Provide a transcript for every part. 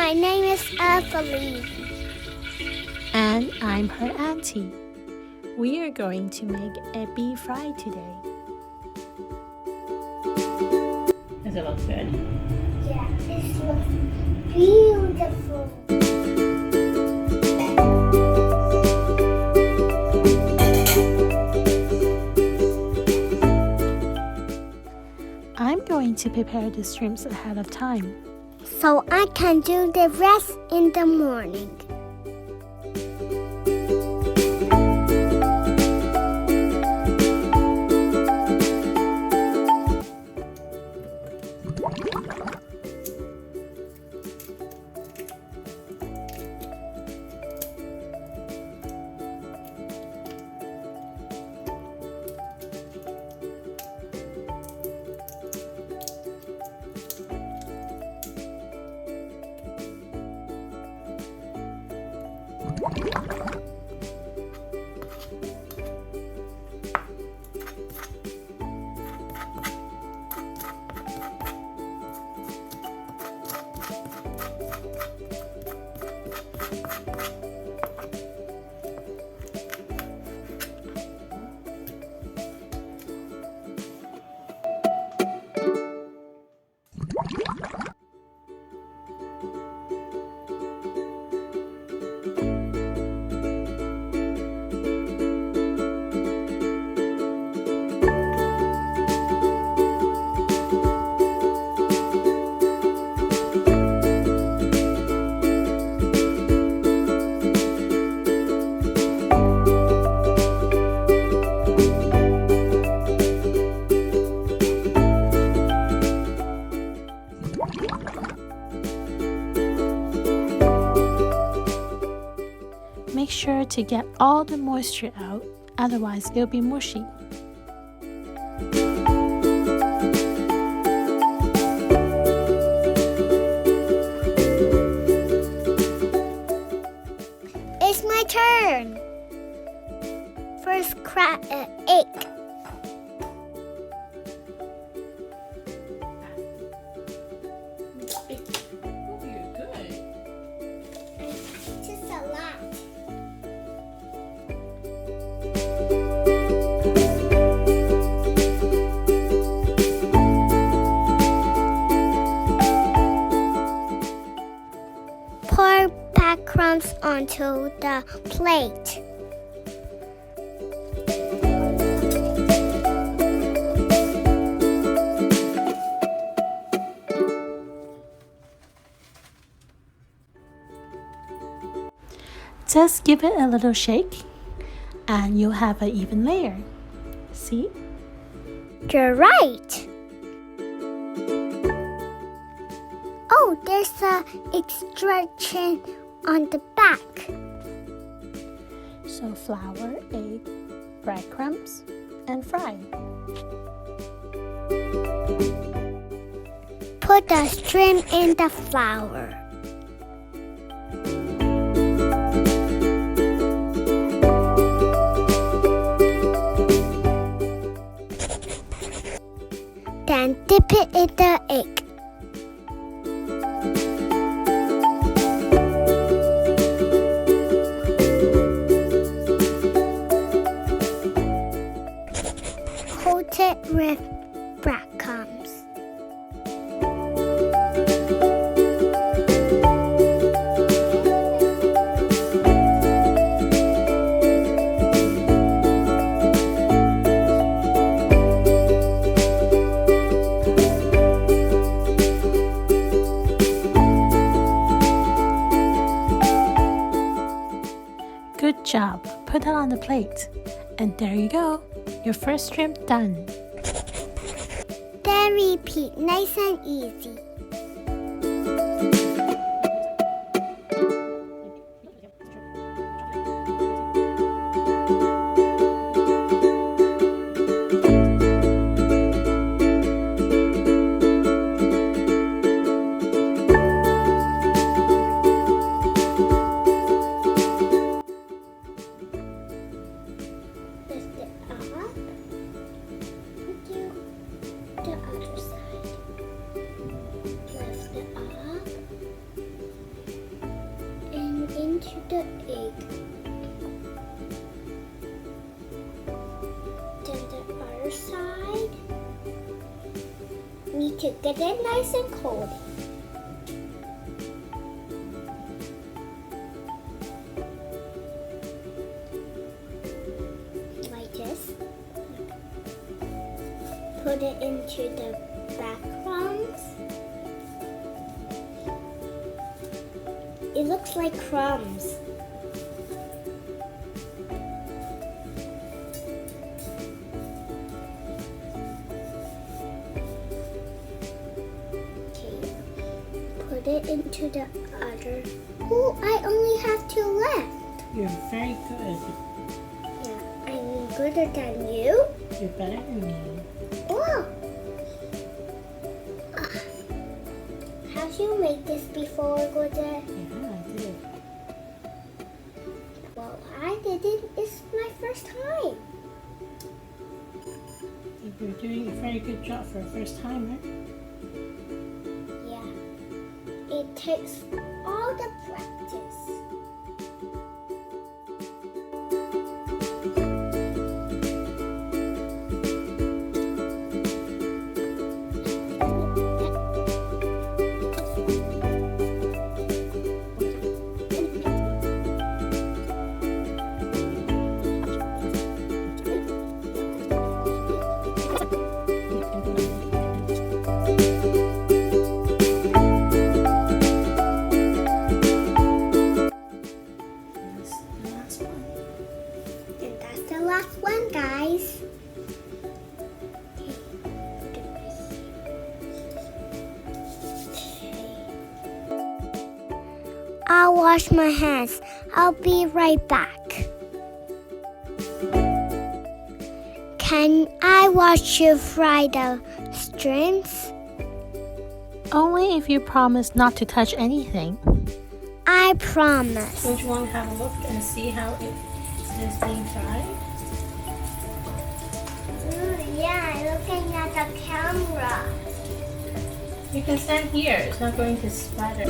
my name is Evelyn. And I'm her auntie. We are going to make Ebi Fry today. Does it look good? Yeah, this looks beautiful. I'm going to prepare the shrimps ahead of time, So I can do the rest in the morning. Make sure to get all the moisture out, otherwise it'll be mushy. It's my turn. First crack egg. Oh, you're good. Just a lot. Pour breadcrumbs onto the plate. Just give it a little shake and you'll have an even layer. See? You're right. Oh, there's a extraction on the back. So flour, egg, breadcrumbs, and fry. Put the shrimp in the flour. Then dip it in the egg. Coat it with breadcrumbs. Good job. Put that on the plate. And there you go. Your first shrimp done. Then repeat, nice and easy. Lift it up. Do the other side. need to get it nice and cold. Like this. Put it into the back crumbs. It looks like crumbs. Put it into the other. Oh, I only have 2 left. You're very good. Yeah, I'm gooder than you. You're better than me. Oh. Have you made this before, Gooder? Yeah, I did. Well, I didn't. It's my first time. You're doing a very good job for a first timer. Yeah. It takes all the practice. Last one, guys. I'll wash my hands. I'll be right back. Can I watch you fry the shrimps? Only if you promise not to touch anything. I promise. Don't you want to have a look and see how it is being fried? Yeah, looking at the camera. You can stand here. It's not going to splatter.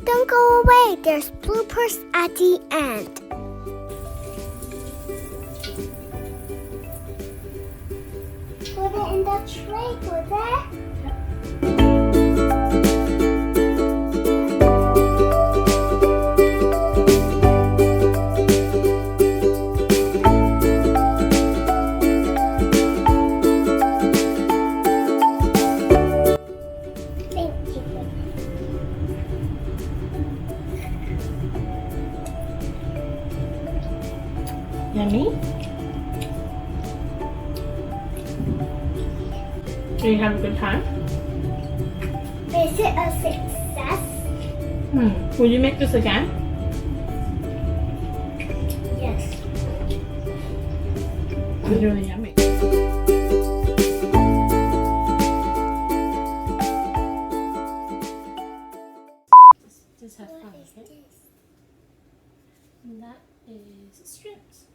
Don't go away, there's bloopers at the end. Put it in the tray, put it. Yummy? Did you have a good time? Is it a success? Will you make this again? Yes. It's really yummy. Just have fun, okay? And that is shrimps.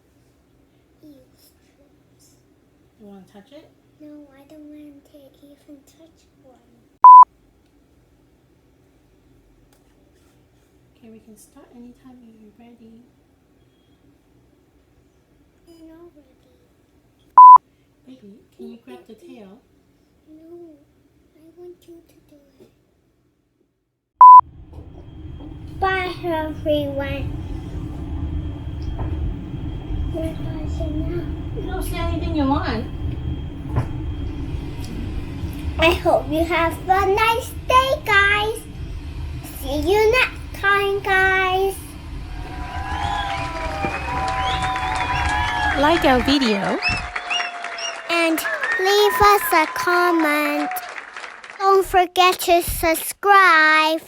Ew, shrimps. You want to touch it? No, I don't want to even touch one. Okay, we can start anytime you're ready. I'm not ready. Baby, can you grab the tail? No, I want you to do it. Bye, everyone. Where is it now? You don't say anything you want. I hope you have a nice day, guys. See you next time, guys. Like our video. And leave us a comment. Don't forget to subscribe.